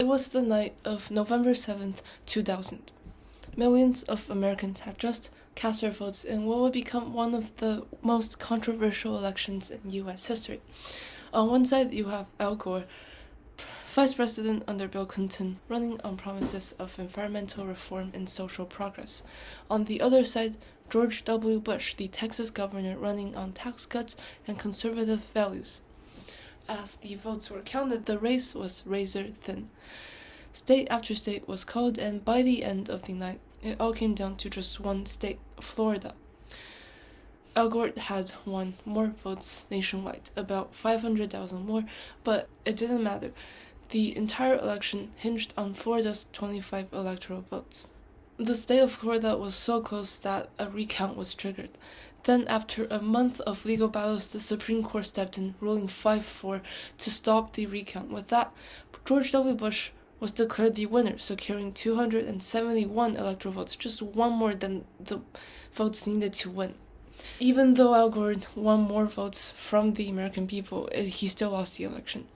was the night of November 7th, 2000. Millions of Americans had just cast their votes in what would become one of the most controversial elections in U.S. history. On one side, you have Al Gore, Vice President under Bill Clinton, running on promises of environmental reform and social progress. On the other side, George W. Bush, the Texas governor, running on tax cuts and conservative values. As the votes were counted, the race was razor thin. State after state was called, and by the end of the night, it all came down to just one state, Florida. Al Gore had won more votes nationwide, about 500,000 more, but it didn't matter. The entire election hinged on Florida's 25 electoral votes. The state of Florida was so close that a recount was triggered. Then, after a month of legal battles, the Supreme Court stepped in, ruling 5-4 to stop the recount. With that, George W. Bush was declared the winner, securing 271 electoral votes, just one more than the votes needed to win. Even though Al Gore won more votes from the American people, he still lost the election.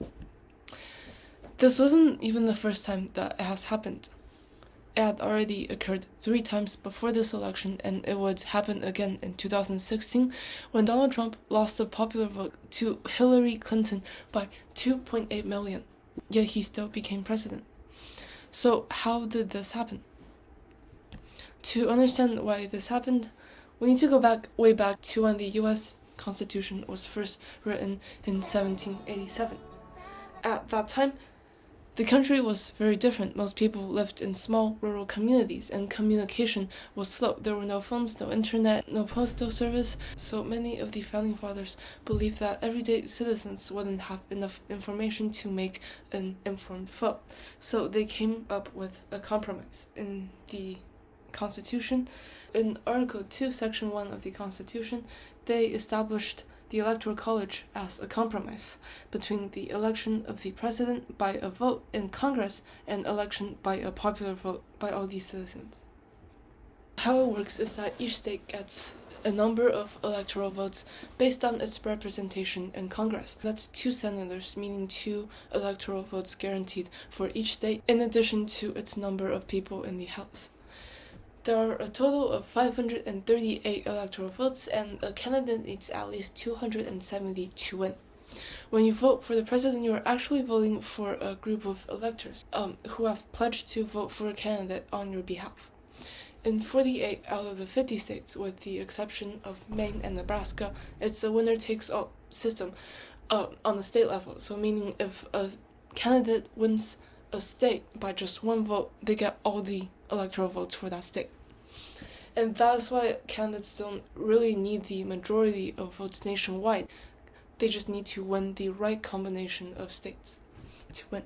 This wasn't even the first time that it has happened. It had already occurred 3 times before this election, and it would happen again in 2016 when Donald Trump lost the popular vote to Hillary Clinton by 2.8 million, yet he still became president. So how did this happen? To understand why this happened, we need to go way back to when the U.S. Constitution was first written in 1787. At that time, the country was very different. Most people lived in small rural communities, and communication was slow. There were no phones, no internet, no postal service, so many of the founding fathers believed that everyday citizens wouldn't have enough information to make an informed vote. So they came up with a compromise in the Constitution. In Article 2, Section 1 of the Constitution, they established the Electoral College as a compromise between the election of the president by a vote in Congress and election by a popular vote by all these citizens. How it works is that each state gets a number of electoral votes based on its representation in Congress. That's 2 senators, meaning 2 electoral votes guaranteed for each state, in addition to its number of people in the House. There are a total of 538 electoral votes, and a candidate needs at least 270 to win. When you vote for the president, you're actually voting for a group of electors who have pledged to vote for a candidate on your behalf. In 48 out of the 50 states, with the exception of Maine and Nebraska, it's a winner-takes-all system on the state level. So meaning if a candidate wins a state by just one vote, they get all the electoral votes for that state. And that's why candidates don't really need the majority of votes nationwide. They just need to win the right combination of states to win.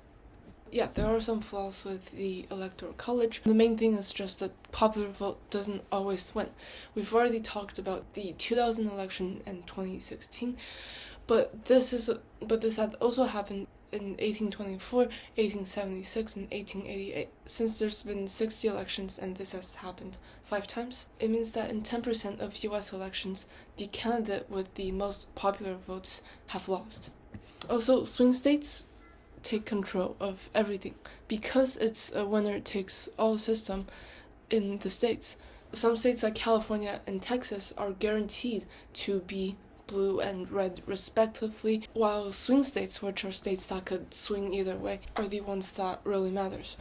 Yeah, there are some flaws with the Electoral College. The main thing is just that popular vote doesn't always win. We've already talked about the 2000 election and 2016, but this had also happened in 1824, 1876, and 1888. Since there's been 60 elections and this has happened 5 times, it means that in 10% of US elections, the candidate with the most popular votes have lost. Also, swing states take control of everything. Because it's a winner-takes-all system in the states, some states like California and Texas are guaranteed to be blue and red respectively, while swing states, which are states that could swing either way, are the ones that really matters.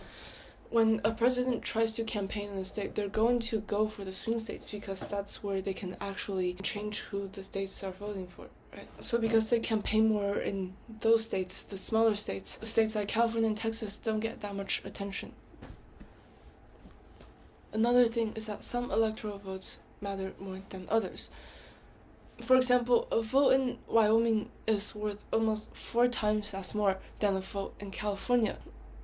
When a president tries to campaign in a state, they're going to go for the swing states because that's where they can actually change who the states are voting for, right? So because they campaign more in those states, the smaller states like California and Texas don't get that much attention. Another thing is that some electoral votes matter more than others. For example, a vote in Wyoming is worth almost 4 times as more than a vote in California.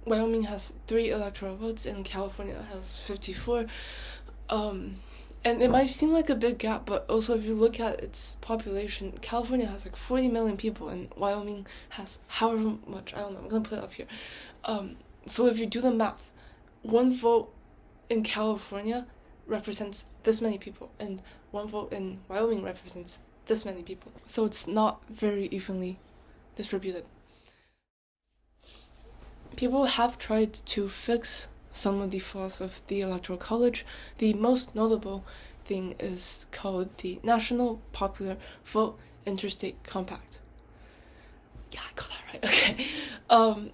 Wyoming has 3 electoral votes and California has 54. And it might seem like a big gap, but also if you look at its population, California has like 40 million people and Wyoming has however much, I don't know, I'm going to put it up here. So if you do the math, 1 vote in California represents this many people, and 1 vote in Wyoming represents this many people. So it's not very evenly distributed. people have tried to fix some of the flaws of the Electoral College. The most notable thing is called the National Popular Vote Interstate Compact. Yeah, I got that right. Okay.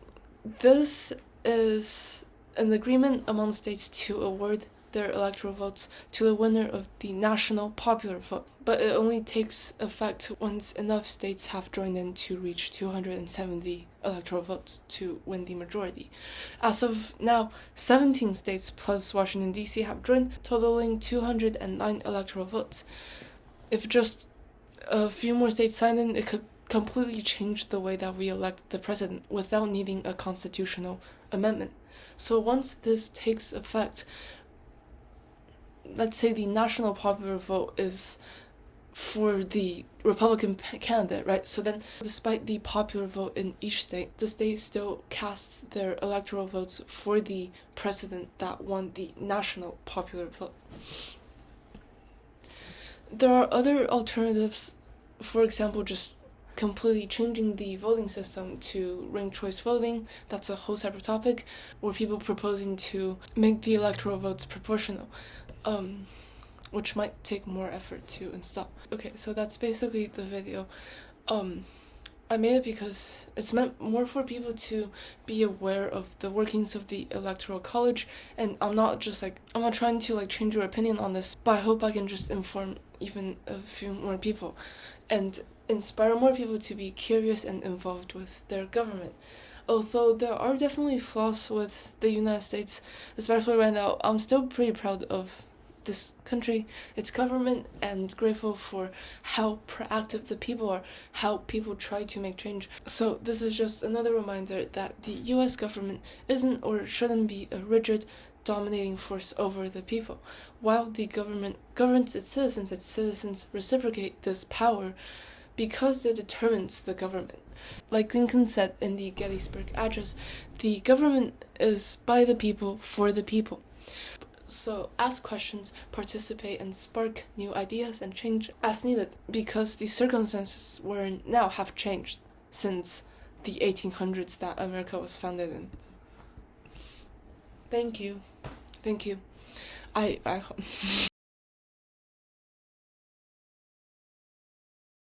This is an agreement among states to award their electoral votes to the winner of the national popular vote, but it only takes effect once enough states have joined in to reach 270 electoral votes to win the majority. As of now, 17 states plus Washington D.C. have joined, totaling 209 electoral votes. If just a few more states sign in, it could completely change the way that we elect the president without needing a constitutional amendment. So once this takes effect, let's say the national popular vote is for the Republican candidate, right? So then, despite the popular vote in each state, the state still casts their electoral votes for the president that won the national popular vote. There are other alternatives, for example, just completely changing the voting system to ranked choice voting. That's a whole separate topic, or people proposing to make the electoral votes proportional, which might take more effort to install. Okay, so that's basically the video. I made it because it's meant more for people to be aware of the workings of the Electoral College, and I'm not trying to change your opinion on this, but I hope I can just inform even a few more people and inspire more people to be curious and involved with their government. Although there are definitely flaws with the United States, especially right now, I'm still pretty proud of this country, its government, and grateful for how proactive the people are, how people try to make change. So this is just another reminder that the US government isn't or shouldn't be a rigid, dominating force over the people. While the government governs its citizens reciprocate this power because it determines the government. Like Lincoln said in the Gettysburg Address, the government is by the people, for the people. So ask questions, participate, and spark new ideas and change as needed, because the circumstances we're in now have changed since the 1800s that America was founded in. Thank you. I